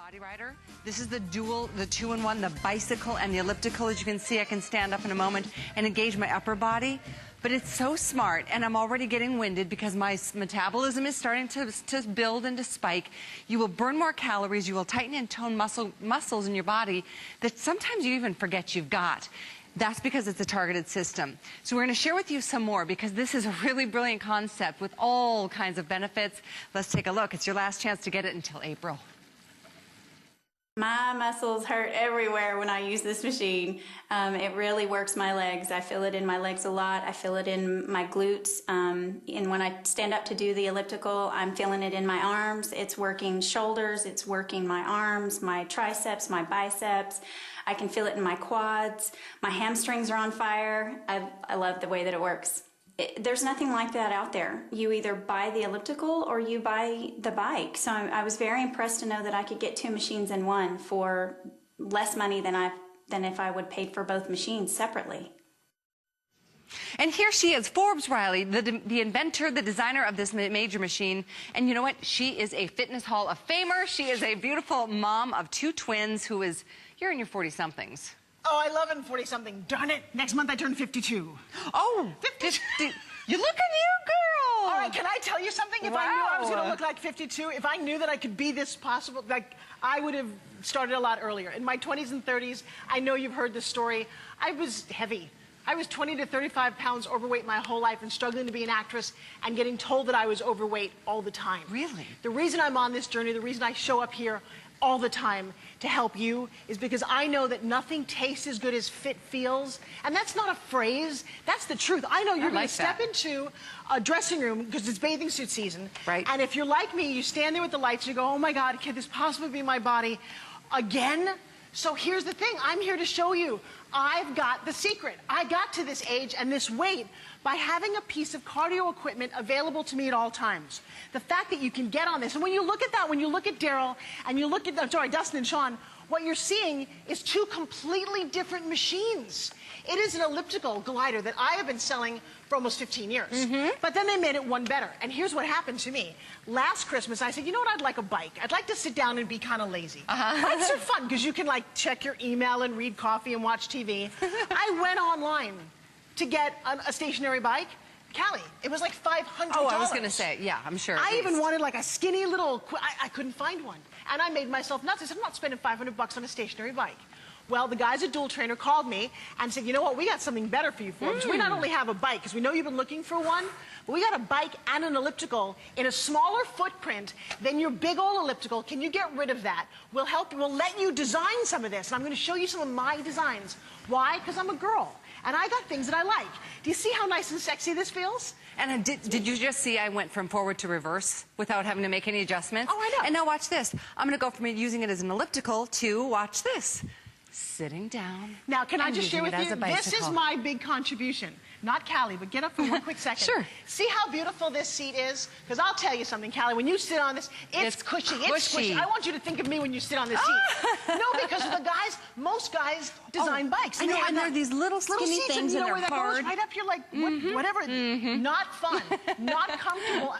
Body rider. This is the dual, the two-in-one, the bicycle and the elliptical. As you can see, I can stand up in a moment and engage my upper body. But it's so smart, and I'm already getting winded because my metabolism is starting to build and to spike. You will burn more calories. You will tighten and tone muscles in your body that sometimes you even forget you've got. That's because it's a targeted system. So we're going to share with you some more because this is a really brilliant concept with all kinds of benefits. Let's take a look. It's your last chance to get it until April. My muscles hurt everywhere when I use this machine. It really works my legs. I feel it in my legs a lot. I feel it in my glutes. And when I stand up to do the elliptical, I'm feeling it in my arms. It's working shoulders. It's working my arms, my triceps, my biceps. I can feel it in my quads. My hamstrings are on fire. I love the way that it works. There's nothing like that out there. You either buy the elliptical or you buy the bike. So I was very impressed to know that I could get two machines in one for less money than if I would pay for both machines separately. And here she is, Forbes Riley, the inventor, the designer of this major machine. And you know what? She is a Fitness Hall of Famer. She is a beautiful mom of two twins who is, you're in your 40-somethings. Oh, I love it in 40-something. Darn it, next month I turn 52. Oh, 52. You look at you, girl. All right, can I tell you something? If I knew I was going to look like 52, if I knew that I could be this possible, like, I would have started a lot earlier. In my 20s and 30s, I know you've heard this story, I was heavy. I was 20 to 35 pounds overweight my whole life and struggling to be an actress and getting told that I was overweight all the time. Really? The reason I'm on this journey, the reason I show up here all the time to help you is because I know that nothing tastes as good as fit feels. And that's not a phrase, that's the truth. I know you're going to step into a dressing room because it's bathing suit season. Right. And if you're like me, you stand there with the lights, you go, oh my God, can this possibly be my body again? So here's the thing, I'm here to show you. I've got the secret. I got to this age and this weight by having a piece of cardio equipment available to me at all times. The fact that you can get on this, and when you look at that, when you look at Daryl, and you look at, Dustin and Sean, what you're seeing is two completely different machines. It is an elliptical glider that I have been selling for almost 15 years. But then they made it one better. And here's what happened to me. Last Christmas, I said, you know what, I'd like a bike. I'd like to sit down and be kind of lazy. Bikes are fun because you can like check your email and read coffee and watch TV. I went online to get a stationary bike. Callie, it was like $500. Oh, I was going to say, yeah, I'm sure. I even wanted like a skinny little, I couldn't find one. And I made myself nuts. I said, I'm not spending $500 on a stationary bike. Well, the guys at Dual Trainer called me and said, you know what, we got something better for you, Forbes. We not only have a bike, because we know you've been looking for one, but we got a bike and an elliptical in a smaller footprint than your big old elliptical. Can you get rid of that? We'll help you. We'll let you design some of this. And I'm going to show you some of my designs. Why? Because I'm a girl. And I got things that I like. Do you see how nice and sexy this feels? And did you just see I went from forward to reverse without having to make any adjustments? Oh, I know. And now watch this. I'm going to go from using it as an elliptical to, watch this, sitting down. Now, can I just share with you, this is my big contribution. Not Callie, but get up for one quick second. Sure. See how beautiful this seat is? Because I'll tell you something, Callie, when you sit on this, it's cushy. It's squishy. I want you to think of me when you sit on this seat. No, because the guys, most guys design bikes. I know, and they're these little skinny seats, things and you know and they're where hard. that goes right up here, like, whatever. Not fun, not comfortable.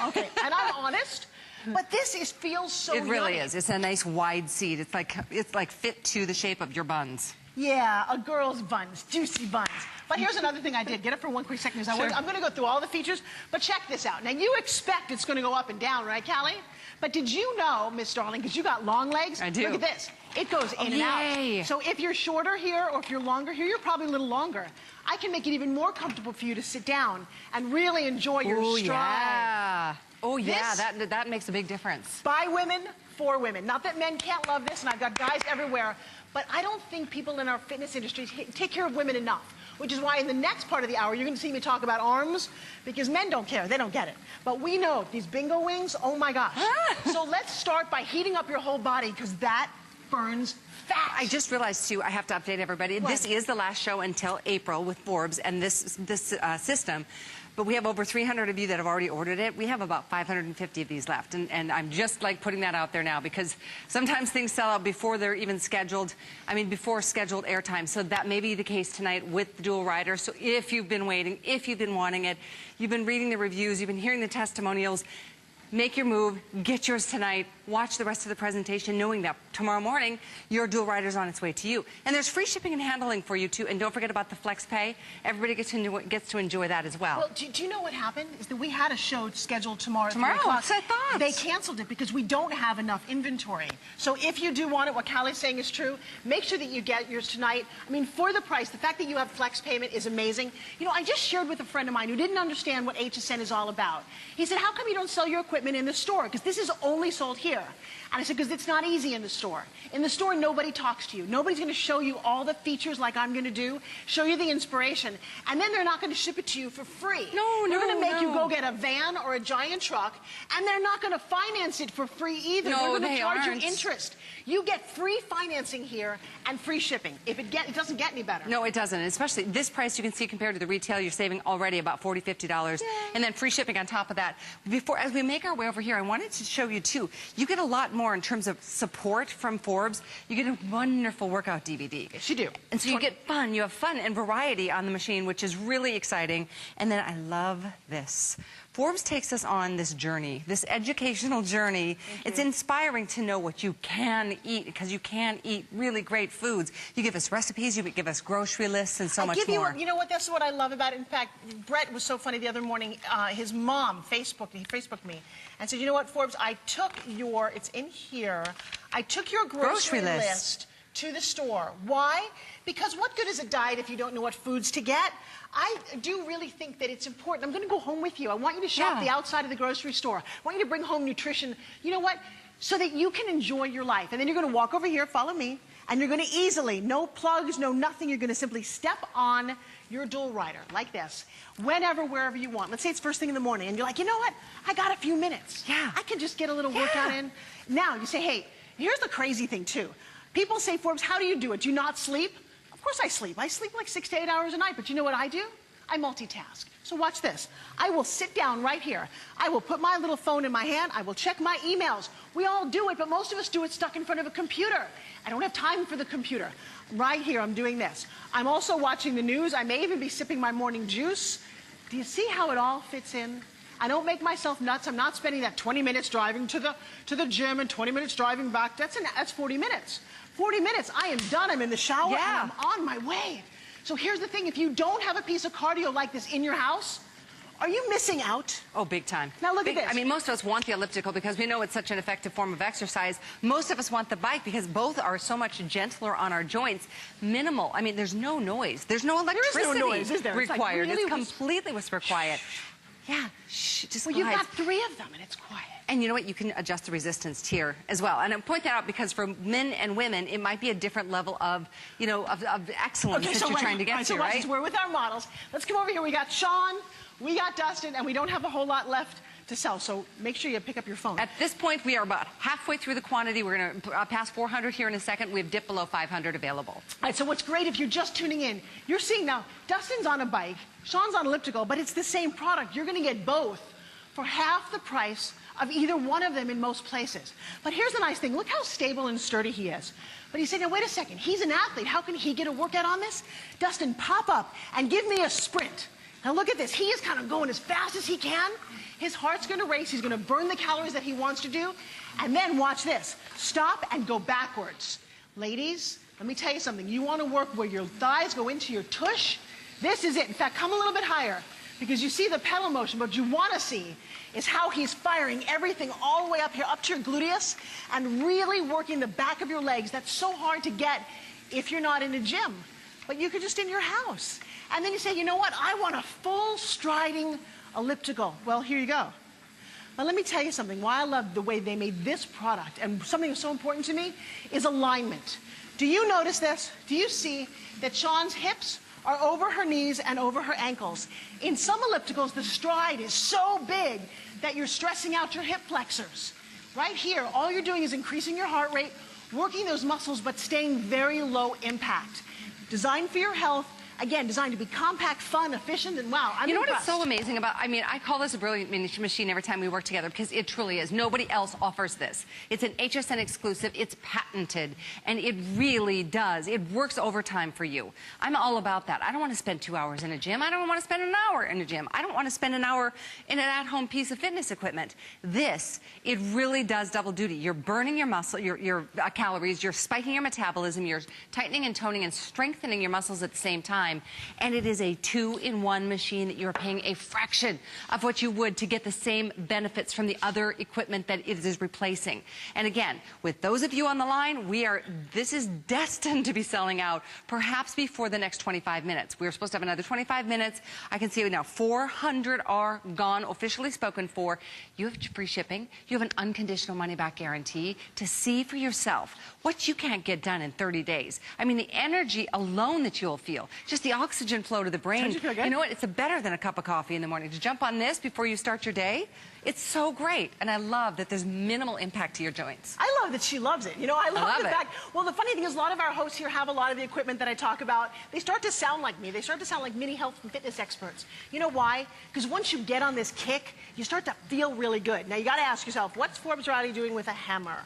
Okay, and I'm honest. But this feels so It really yummy. is. It's a nice wide seat. It's like fit to the shape of your buns. Yeah, a girl's buns, juicy buns. But here's another thing I did. Get up for one quick second. I'm going to go through all the features, but check this out. Now, you expect it's going to go up and down, right, Callie? But did you know, Miss Darling, because you got long legs? I do. Look at this. It goes in and out. So if you're shorter here or if you're longer here, you're probably a little longer. I can make it even more comfortable for you to sit down and really enjoy your stride. Yeah. Oh, yeah, that makes a big difference. By women, for women. Not that men can't love this, and I've got guys everywhere, but I don't think people in our fitness industry take care of women enough, which is why in the next part of the hour, you're going to see me talk about arms, because men don't care. They don't get it. But we know these bingo wings, oh, my gosh. So let's start by heating up your whole body, because that burns fat. I just realized, too, I have to update everybody. What? This is the last show until April with Forbes and this system. But we have over 300 of you that have already ordered it. We have about 550 of these left. And I'm just like putting that out there now because sometimes things sell out before they're even scheduled. I mean, before scheduled airtime. So that may be the case tonight with the dual rider. So if you've been waiting, if you've been wanting it, you've been reading the reviews, you've been hearing the testimonials, make your move, get yours tonight, watch the rest of the presentation knowing that tomorrow morning your dual rider's on its way to you. And there's free shipping and handling for you too, and don't forget about the flex pay. Everybody gets to enjoy that as well. Well, do you know what happened? Is that we had a show scheduled tomorrow. Tomorrow, at 3 o'clock. so I thought. They canceled it because we don't have enough inventory. So if you do want it, what Callie's saying is true, make sure that you get yours tonight. I mean, for the price, the fact that you have flex payment is amazing. You know, I just shared with a friend of mine who didn't understand what HSN is all about. He said, how come you don't sell your equipment in the store? Because this is only sold here. And I said, because it's not easy in the store. In the store, nobody talks to you. Nobody's going to show you all the features like I'm going to do, show you the inspiration, and then they're not going to ship it to you for free. They're going to make you go get a van or a giant truck, and they're not going to finance it for free either. They're going to charge you interest. You get free financing here and free shipping. It doesn't get any better. No, it doesn't. Especially this price, you can see compared to the retail, you're saving already about $40, $50, and then free shipping on top of that. As we make our way over here, I wanted to show you too. You get a lot more in terms of support from Forbes. You get a wonderful workout DVD. Yes, you do. And so you get fun. You have fun and variety on the machine, which is really exciting. And then I love this. Forbes takes us on this journey, this educational journey. It's inspiring to know what you can eat, because you can eat really great foods. You give us recipes, you give us grocery lists, and so much more. You know what, that's what I love about it. In fact, Brett was so funny the other morning. His mom Facebooked me and said, you know what, Forbes, I took your, it's in here, I took your grocery list to the store. Why? Because what good is a diet if you don't know what foods to get? I do really think that it's important. I'm going to go home with you. I want you to shop the outside of the grocery store. I want you to bring home nutrition. You know what? So that you can enjoy your life. And then you're going to walk over here, follow me, and you're going to easily, no plugs, no nothing, you're going to simply step on your dual rider like this, whenever, wherever you want. Let's say it's first thing in the morning, and you're like, you know what? I got a few minutes. I can just get a little workout in. Now, you say, hey, here's the crazy thing, too. People say, Forbes, how do you do it? Do you not sleep? Of course I sleep. I sleep like 6 to 8 hours a night, but you know what I do? I multitask. So watch this. I will sit down right here. I will put my little phone in my hand. I will check my emails. We all do it, but most of us do it stuck in front of a computer. I don't have time for the computer. Right here, I'm doing this. I'm also watching the news. I may even be sipping my morning juice. Do you see how it all fits in? I don't make myself nuts. I'm not spending that 20 minutes driving to the gym and 20 minutes driving back. That's 40 minutes. 40 minutes, I am done. I'm in the shower and I'm on my way. So here's the thing, if you don't have a piece of cardio like this in your house, are you missing out? Oh, big time. Now look at this. I mean, most of us want the elliptical because we know it's such an effective form of exercise. Most of us want the bike because both are so much gentler on our joints. Minimal. I mean, there's no noise. There's no electricity there is no noise, is there? required. It's, like really completely whisper quiet. Yeah, shh, just well, you've got 3 of them and it's quiet. And you know what? You can adjust the resistance tier as well. And I point that out because for men and women, it might be a different level of, you know, of excellence that you're trying to get to, right? So we're with our models. Let's come over here. We got Sean, we got Dustin, and we don't have a whole lot left to sell. So make sure you pick up your phone. At this point, we are about halfway through the quantity. We're going to pass 400 here in a second. We've dipped below 500 available. All right, so what's great if you're just tuning in, you're seeing now, Dustin's on a bike, Sean's on elliptical, but it's the same product. You're going to get both for half the price of either one of them in most places. But here's the nice thing. Look how stable and sturdy he is. But you say, now wait a second. He's an athlete. How can he get a workout on this? Dustin, pop up and give me a sprint. Now look at this. He is kind of going as fast as he can. His heart's going to race. He's going to burn the calories that he wants to do. And then watch this. Stop and go backwards. Ladies, let me tell you something. You want to work where your thighs go into your tush? This is it. In fact, come a little bit higher. Because you see the pedal motion, but what you want to see is how he's firing everything all the way up here, up to your gluteus, and really working the back of your legs. That's so hard to get if you're not in a gym. But you could just in your house. And then you say, you know what? I want a full striding elliptical. Well, here you go. But let me tell you something. Why I love the way they made this product, and something that's so important to me, is alignment. Do you notice this? Do you see that Sean's hips are over her knees and over her ankles? In some ellipticals, the stride is so big that you're stressing out your hip flexors. Right here, all you're doing is increasing your heart rate, working those muscles, but staying very low impact. Designed for your health Again, designed to be compact, fun, efficient, and wow, I'm You know what impressed. is so amazing about, I mean, I call this a brilliant machine every time we work together because it truly is. Nobody else offers this. It's an HSN exclusive. It's patented, and it really does. It works overtime for you. I'm all about that. I don't want to spend 2 hours in a gym. I don't want to spend an hour in a gym. I don't want to spend an hour in an at-home piece of fitness equipment. This, it really does double duty. You're burning your muscle, your calories, you're spiking your metabolism, you're tightening and toning and strengthening your muscles at the same time. And it is a 2-in-1 machine that you're paying a fraction of what you would to get the same benefits from the other equipment that it is replacing. And again, with those of you on the line, this is destined to be selling out perhaps before the next 25 minutes. We're supposed to have another 25 minutes. I can see now 400 are gone, officially spoken for. You have free shipping. You have an unconditional money-back guarantee to see for yourself what you can't get done in 30 days. I mean, the energy alone that you'll feel, just the oxygen flow to the brain. You know what? It's better than a cup of coffee in the morning. To jump on this before you start your day, it's so great. And I love that there's minimal impact to your joints. I love that she loves it. You know, I love the it. fact. Well, the funny thing is, a lot of our hosts here have a lot of the equipment that I talk about. They start to sound like me. They start to sound like mini health and fitness experts. You know why? Because once you get on this kick, you start to feel really good. Now, you got to ask yourself, what's Forbes Riley doing with a hammer?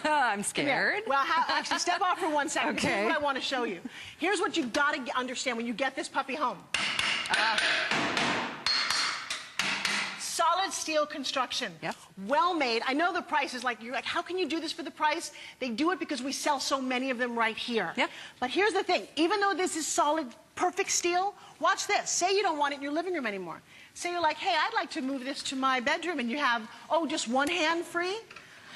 I'm scared. Well, actually, step off for 1 second. Okay. This is what I want to show you. Here's what you've got to understand when you get this puppy home. Solid steel construction. Yep. Well made. I know the price is like, you're like, how can you do this for the price? They do it because we sell so many of them right here. Yep. But here's the thing. Even though this is solid, perfect steel, watch this. Say you don't want it in your living room anymore. Say you're like, hey, I'd like to move this to my bedroom, and you have, just one hand free?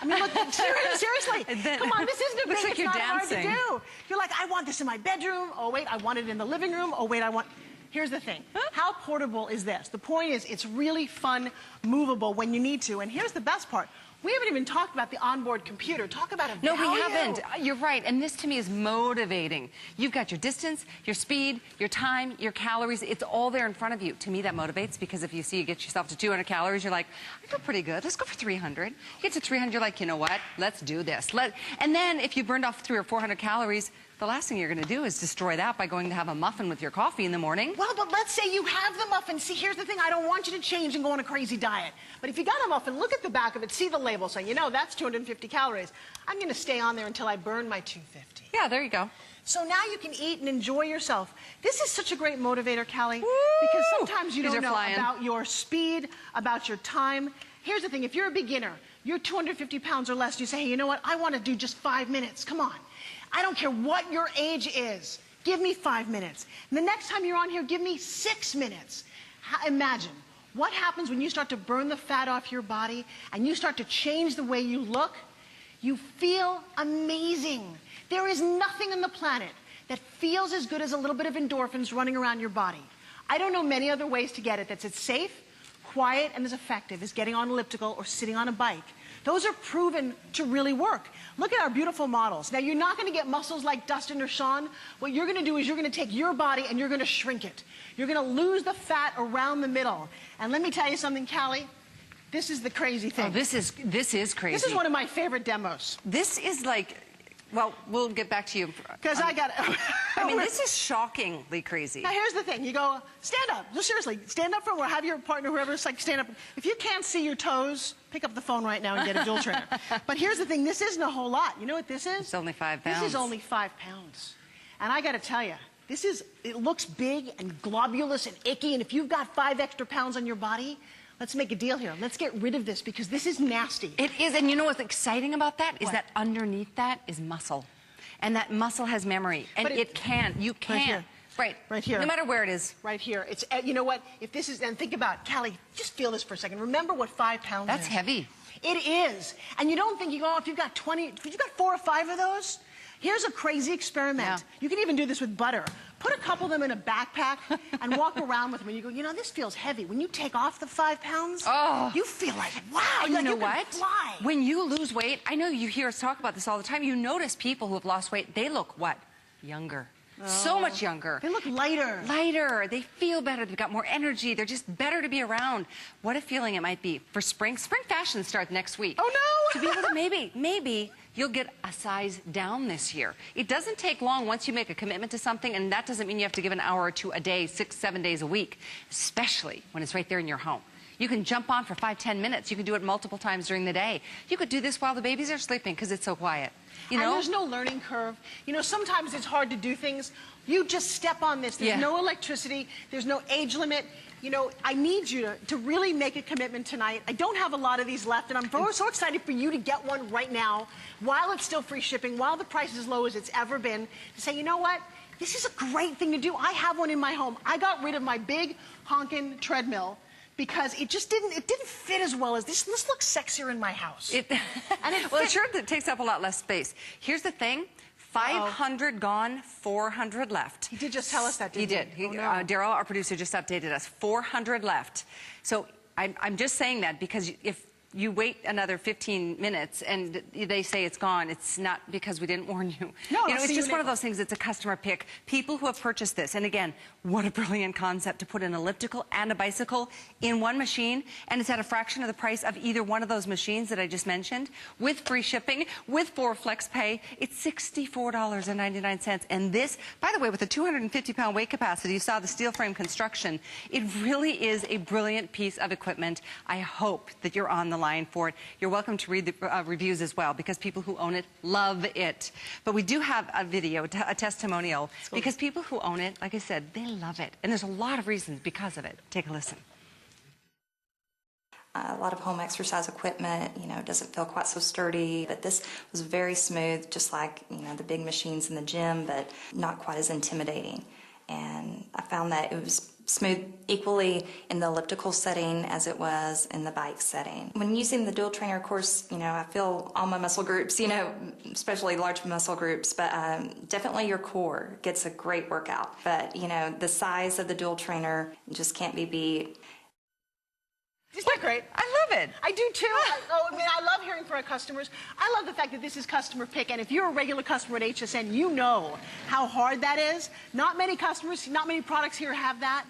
I mean, look, seriously. Come on, this isn't a big, looks like it's you're not dancing. hard to do. You're like, I want this in my bedroom. Oh, wait, I want it in the living room. Oh, wait, I want... Here's the thing. How portable is this? The point is, it's really fun, movable when you need to. And here's the best part. We haven't even talked about the onboard computer. Talk about a value. No, we haven't. You're right. And this to me is motivating. You've got your distance, your speed, your time, your calories. It's all there in front of you. To me, that motivates because if you see you get yourself to 200 calories, you're like, I feel pretty good. Let's go for 300. You get to 300, you're like, you know what? Let's do this. And then if you burned off 300 or 400 calories, the last thing you're going to do is destroy that by going to have a muffin with your coffee in the morning. Well, but let's say you have the muffin. See, here's the thing. I don't want you to change and go on a crazy diet. But if you got a muffin, look at the back of it. See the label saying, you know, that's 250 calories. I'm going to stay on there until I burn my 250. Yeah, there you go. So now you can eat and enjoy yourself. This is such a great motivator, Callie, Woo! because sometimes you These don't are know flying. about your speed, about your time. Here's the thing. If you're a beginner, you're 250 pounds or less, you say, hey, you know what? I want to do just 5 minutes. Come on. I don't care what your age is. Give me 5 minutes. And the next time you're on here, give me 6 minutes. Imagine what happens when you start to burn the fat off your body and you start to change the way you look. You feel amazing. There is nothing on the planet that feels as good as a little bit of endorphins running around your body. I don't know many other ways to get it that's as safe, quiet, and as effective as getting on elliptical or sitting on a bike. Those are proven to really work. Look at our beautiful models. Now, you're not going to get muscles like Dustin or Sean. What you're going to do is you're going to take your body and you're going to shrink it. You're going to lose the fat around the middle. And let me tell you something, Callie. This is the crazy thing. Oh, this is crazy. This is one of my favorite demos. This is like, well, we'll get back to you. Because I got I mean, this is shockingly crazy. Now, here's the thing. You go, stand up. No, seriously, stand up or have your partner, whoever's like, stand up. If you can't see your toes, pick up the phone right now and get a dual trainer. But here's the thing. This isn't a whole lot. You know what this is? It's only 5 pounds. This is only 5 pounds. And I got to tell you, it looks big and globulous and icky. And if you've got 5 extra pounds on your body, let's make a deal here. Let's get rid of this because this is nasty. It is, and you know what's exciting about that is that underneath that is muscle. And that muscle has memory. And you can. Right here. No matter where it is. Right here. It's, you know what? If this is, and think about, Callie, just feel this for a second. Remember what 5 pounds is. That's heavy. It is. And you don't think, if you've got 4 or 5 of those, here's a crazy experiment. Yeah. You can even do this with butter. Put a couple of them in a backpack and walk around with them. And you go, this feels heavy. When you take off the 5 pounds, you feel like, wow. And you know what? Fly. When you lose weight, I know you hear us talk about this all the time. You notice people who have lost weight, they look what? Younger. So much younger. They look lighter. Lighter. They feel better. They've got more energy. They're just better to be around. What a feeling it might be for spring. Spring fashion starts next week. Oh, no. To be able to maybe you'll get a size down this year. It doesn't take long once you make a commitment to something, and that doesn't mean you have to give an hour or two a day, 6, 7 days a week, especially when it's right there in your home. You can jump on for 5, 10 minutes. You can do it multiple times during the day. You could do this while the babies are sleeping because it's so quiet. You know? And there's no learning curve. You know, sometimes it's hard to do things. You just step on this. There's no electricity. There's no age limit. You know, I need you to really make a commitment tonight. I don't have a lot of these left, and I'm so excited for you to get one right now while it's still free shipping, while the price is as low as it's ever been, to say, you know what? This is a great thing to do. I have one in my home. I got rid of my big honkin' treadmill because it just didn't fit as well as this. This looks sexier in my house. Well, it sure takes up a lot less space. Here's the thing. 500 gone, 400 left. He did just tell us that, didn't he? He did. Daryl, our producer, just updated us. 400 left. So I'm just saying that because if you wait another 15 minutes and they say it's gone, it's not because we didn't warn you. No, you know, it's just one of those things. It's a customer pick. People who have purchased this, and again, what a brilliant concept to put an elliptical and a bicycle in one machine, and it's at a fraction of the price of either one of those machines that I just mentioned, with free shipping, with 4 flex pay. It's $64.99. And this, by the way, with a 250-pound weight capacity, you saw the steel frame construction. It really is a brilliant piece of equipment. I hope that you're on the line for it. You're welcome to read the reviews as well, because people who own it love it. But we do have a video, a testimonial, because people who own it, like I said, they love it. And there's a lot of reasons because of it. Take a listen. A lot of home exercise equipment, you know, doesn't feel quite so sturdy, but this was very smooth, just like, you know, the big machines in the gym, but not quite as intimidating. And I found that it was smooth equally in the elliptical setting as it was in the bike setting. When using the dual trainer, of course, you know, I feel all my muscle groups, you know, especially large muscle groups, but definitely your core gets a great workout. But, you know, the size of the dual trainer just can't be beat. Isn't that great? I love it. I do too. I love hearing from our customers. I love the fact that this is customer pick, and if you're a regular customer at HSN, you know how hard that is. Not many customers, not many products here have that.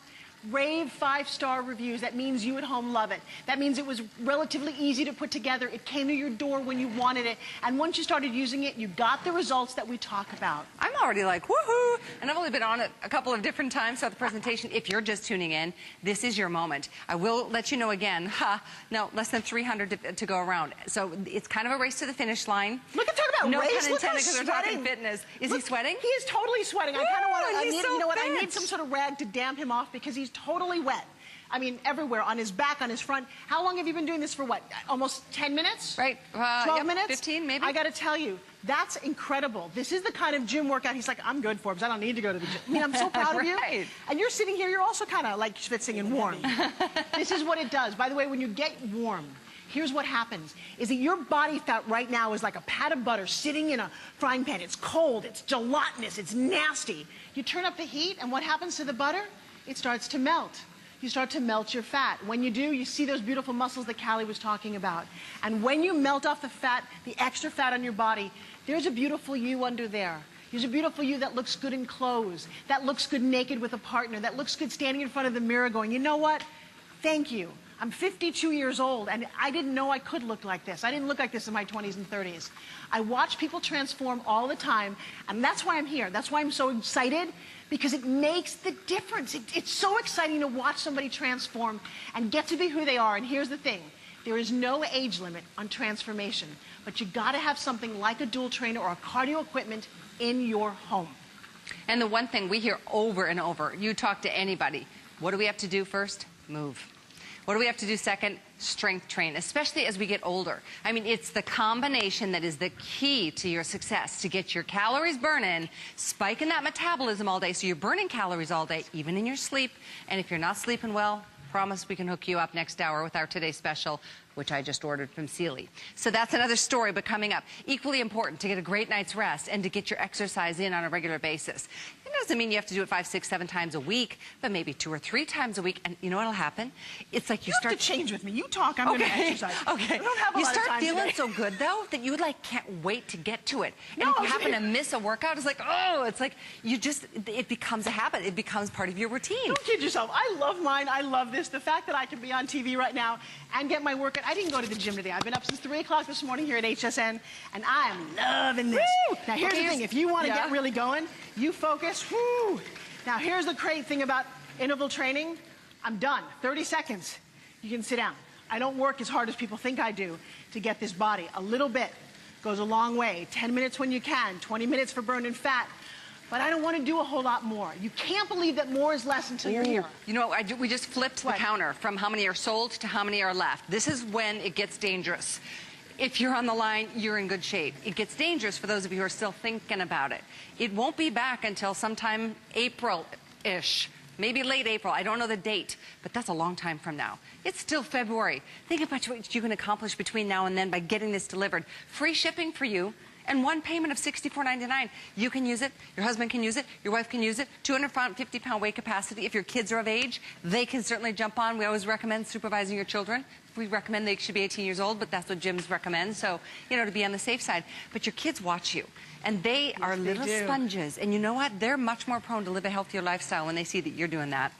Rave 5-star reviews. That means you at home love it. That means it was relatively easy to put together. It came to your door when you wanted it. And once you started using it, you got the results that we talk about. I'm already like, woohoo! And I've only been on it a couple of different times throughout the presentation. If you're just tuning in, this is your moment. I will let you know again, no, less than 300 to go around. So it's kind of a race to the finish line. Look at talk about no race. pun intended, because we're talking fitness. Is he sweating? He is totally sweating. I kind of want to, you know what, I need some sort of rag to damp him off because he's totally wet. I mean, everywhere, on his back, on his front. How long have you been doing this for, what, almost 10 minutes? Right. 12 minutes? 15, maybe. I got to tell you, that's incredible. This is the kind of gym workout. He's like, I'm good, Forbes. I don't need to go to the gym. I mean, I'm so proud of you. And you're sitting here, you're also kind of like schwitzing and warm. This is what it does. By the way, when you get warm, here's what happens, is that your body fat right now is like a pat of butter sitting in a frying pan. It's cold, it's gelatinous, it's nasty. You turn up the heat, and what happens to the butter? It starts to melt. You start to melt your fat. When you do, you see those beautiful muscles that Callie was talking about. And when you melt off the fat, the extra fat on your body, there's a beautiful you under there. There's a beautiful you that looks good in clothes, that looks good naked with a partner, that looks good standing in front of the mirror going, you know what? Thank you. I'm 52 years old, and I didn't know I could look like this. I didn't look like this in my 20s and 30s. I watch people transform all the time, and that's why I'm here. That's why I'm so excited, because it makes the difference. It's so exciting to watch somebody transform and get to be who they are. And here's the thing. There is no age limit on transformation, but you got to have something like a dual trainer or a cardio equipment in your home. And the one thing we hear over and over, you talk to anybody, what do we have to do first? Move. What do we have to do second? Strength train, especially as we get older. I mean, it's the combination that is the key to your success, to get your calories burning, spiking that metabolism all day, so you're burning calories all day, even in your sleep. And if you're not sleeping well, promise we can hook you up next hour with our Today Special, which I just ordered from Sealy. So that's another story, but coming up. Equally important to get a great night's rest and to get your exercise in on a regular basis. You doesn't mean you have to do it 5, 6, 7 times a week, but maybe 2 or 3 times a week. And you know what'll happen? It's like you have start to change with me. You talk, I'm going to exercise. Okay. I don't have a you lot of start time feeling today. so good though that you like can't wait to get to it. And No, if you happen to miss a workout, it's like, oh, it's like you just, it becomes a habit. It becomes part of your routine. Don't kid yourself. I love mine. I love this. The fact that I can be on TV right now and get my workout. I didn't go to the gym today. I've been up since 3 o'clock this morning here at HSN, and I am loving this. Woo! Now, here's the thing. If you want to Yeah. get really going, you focus. Woo! Now, here's the great thing about interval training. I'm done. 30 seconds. You can sit down. I don't work as hard as people think I do to get this body. A little bit goes a long way. 10 minutes when you can. 20 minutes for burning fat. But I don't want to do a whole lot more. You can't believe that more is less until you're here. You know, we just flipped the counter from how many are sold to how many are left. This is when it gets dangerous. If you're on the line, you're in good shape. It gets dangerous for those of you who are still thinking about it. It won't be back until sometime April-ish. Maybe late April. I don't know the date, but that's a long time from now. It's still February. Think about what you can accomplish between now and then by getting this delivered. Free shipping for you. And one payment of $64.99. You can use it, your husband can use it, your wife can use it, 250-pound weight capacity. If your kids are of age, they can certainly jump on. We always recommend supervising your children. We recommend they should be 18 years old, but that's what gyms recommend. So, you know, to be on the safe side. But your kids watch you, and they are little sponges. And you know what? They're much more prone to live a healthier lifestyle when they see that you're doing that.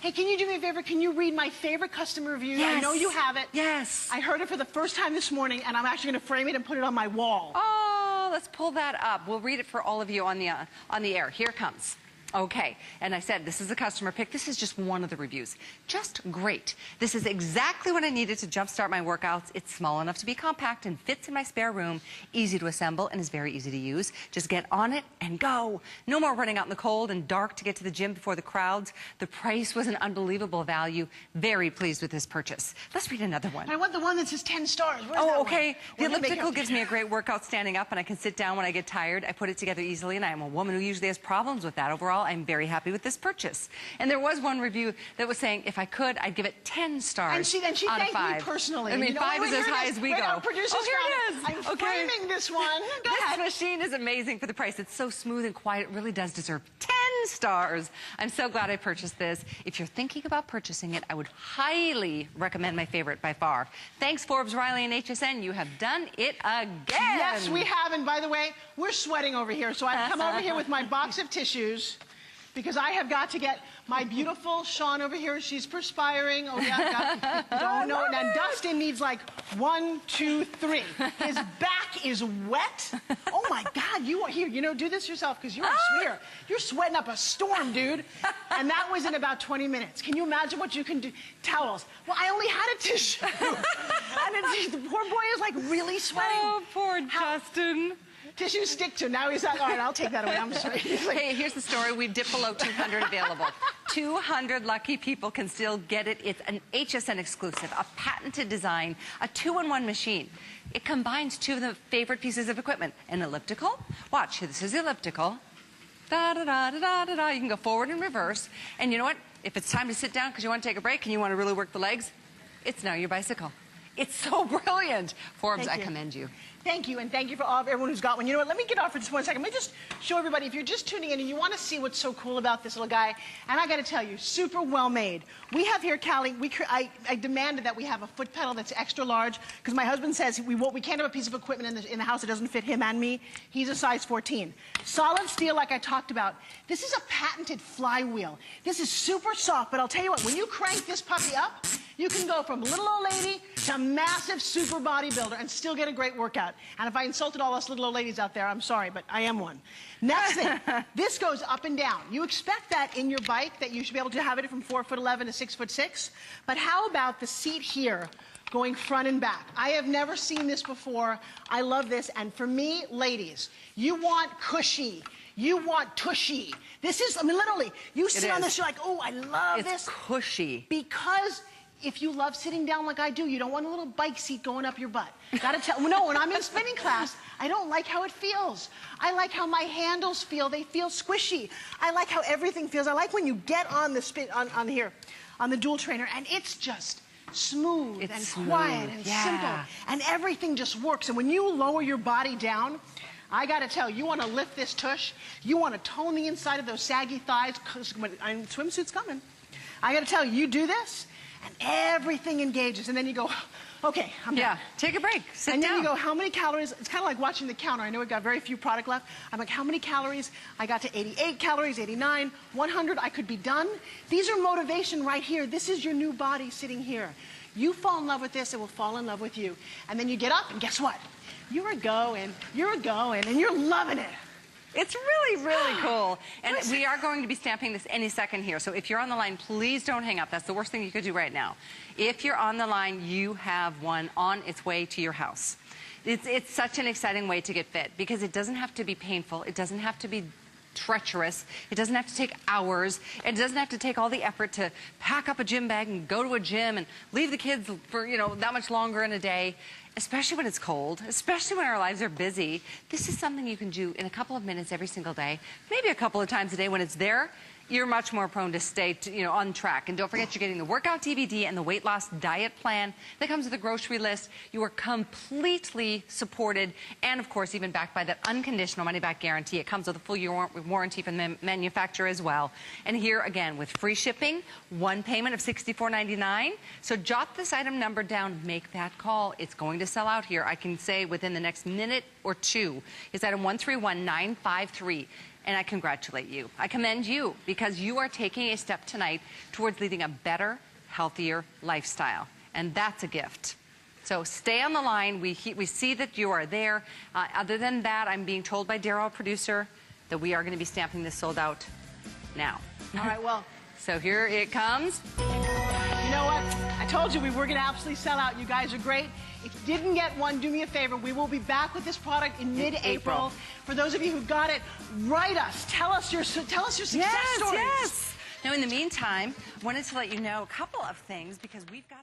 Hey, can you do me a favor? Can you read my favorite customer review? Yes. I know you have it. Yes. I heard it for the first time this morning, and I'm actually going to frame it and put it on my wall. Oh, let's pull that up. We'll read it for all of you on the air. Here it comes. Okay, and I said this is a customer pick. This is just one of the reviews. Just great. This is exactly what I needed to jumpstart my workouts. It's small enough to be compact and fits in my spare room, easy to assemble, and is very easy to use. Just get on it and go. No more running out in the cold and dark to get to the gym before the crowds. The price was an unbelievable value. Very pleased with this purchase. Let's read another one. I want the one that says 10 stars. Where's that Oh, one? okay. The We're gonna make elliptical it- gives me a great workout standing up, and I can sit down when I get tired. I put it together easily, and I am a woman who usually has problems with that. Overall, I'm very happy with this purchase. And there was one review that was saying, if I could, I'd give it 10 stars And she out of thanked 5. me personally. I mean, You know, 5 wait, is as here it high is. as we Wait, go. our producer's Oh, here it found is. I'm framing this one. Go ahead. This machine is amazing for the price. It's so smooth and quiet. It really does deserve 10 stars. I'm so glad I purchased this. If you're thinking about purchasing it, I would highly recommend my favorite by far. Thanks, Forbes, Riley, and HSN. You have done it again. Yes, we have. And by the way, we're sweating over here. So I've come over here with my box of tissues because I have got to get my beautiful Sean over here. She's perspiring. Oh, yeah. Don't know. And Dustin needs like 1, 2, 3. His back is wet. Oh, my God. You are here. You know, do this yourself because you're a sweater. You're sweating up a storm, dude. And that was in about 20 minutes. Can you imagine what you can do? Towels. Well, I only had a tissue. And the poor boy is like really sweating. Oh, poor Justin. Tissues stick to him. Now he's like, all right, I'll take that away. I'm sorry. He's like, Hey, here's the story. We've dipped below 200 available. 200 lucky people can still get it. It's an HSN exclusive, a patented design, a 2-in-1 machine. It combines 2 of the favorite pieces of equipment. An elliptical. Watch, this is the elliptical. Da-da-da-da-da-da-da. You can go forward and reverse. And you know what? If it's time to sit down because you want to take a break and you want to really work the legs, it's now your bicycle. It's so brilliant. Forbes, I commend you. thank you, and thank you for everyone who's got one. You know what? Let me get off for just 1 second. Let me just show everybody, if you're just tuning in and you want to see what's so cool about this little guy, and I got to tell you, super well made. We have here, Callie, I demanded that we have a foot pedal that's extra large, because my husband says we can't have a piece of equipment in the house that doesn't fit him and me. He's a size 14. Solid steel, like I talked about. This is a patented flywheel. This is super soft, but I'll tell you what, when you crank this puppy up, you can go from little old lady to massive super bodybuilder and still get a great workout. And if I insulted all us little old ladies out there, I'm sorry, but I am one. Next thing, this goes up and down. You expect that in your bike, that you should be able to have it from 4'11" to 6'6", but how about the seat here going front and back? I have never seen this before. I love this, and for me, ladies, you want cushy. You want tushy. This is, I mean, literally, you sit on this, you're like, oh, I love this. It's cushy. Because if you love sitting down like I do, you don't want a little bike seat going up your butt. Gotta tell, no, when I'm in spinning class, I don't like how it feels. I like how my handles feel. They feel squishy. I like how everything feels. I like when you get on the on the dual trainer, and it's just smooth and quiet and simple, and everything just works. And when you lower your body down, I got to tell you, you want to lift this tush, you want to tone the inside of those saggy thighs, because swimsuit's coming. I got to tell you, you do this, and everything engages, and then you go, okay, I'm done. Yeah, take a break, sit and down. then you go, how many calories? It's kind of like watching the counter. I know we've got very few product left. I'm like, how many calories? I got to 88 calories, 89, 100. I could be done. These are motivation right here. This is your new body sitting here. You fall in love with this, it will fall in love with you. And then you get up, and guess what? You're going, and you're loving it. It's really, really cool. And we are going to be stamping this any second here. So if you're on the line, please don't hang up. That's the worst thing you could do right now. If you're on the line, you have one on its way to your house. It's such an exciting way to get fit because it doesn't have to be painful. It doesn't have to be treacherous. It doesn't have to take hours. It doesn't have to take all the effort to pack up a gym bag and go to a gym and leave the kids for, that much longer in a day. Especially when it's cold, especially when our lives are busy. This is something you can do in a couple of minutes every single day, maybe a couple of times a day. When it's there, you're much more prone to stay on track. And don't forget, you're getting the workout DVD and the weight loss diet plan that comes with a grocery list. You are completely supported and, of course, even backed by that unconditional money-back guarantee. It comes with a full year warranty from the manufacturer as well. And here, again, with free shipping, one payment of $64.99. So jot this item number down, make that call. It's going to sell out here. I can say within the next minute or two. It's item 131953. And I congratulate you. I commend you because you are taking a step tonight towards leading a better, healthier lifestyle. And that's a gift. So stay on the line. We see that you are there. Other than that, I'm being told by Daryl, our producer, that we are going to be stamping this sold out now. All right, well. So here it comes. You know what? I told you we were going to absolutely sell out. You guys are great. If you didn't get one, do me a favor. We will be back with this product in mid-April. For those of you who got it, write us. Tell us your success stories. Yes. Now, in the meantime, I wanted to let you know a couple of things because we've got...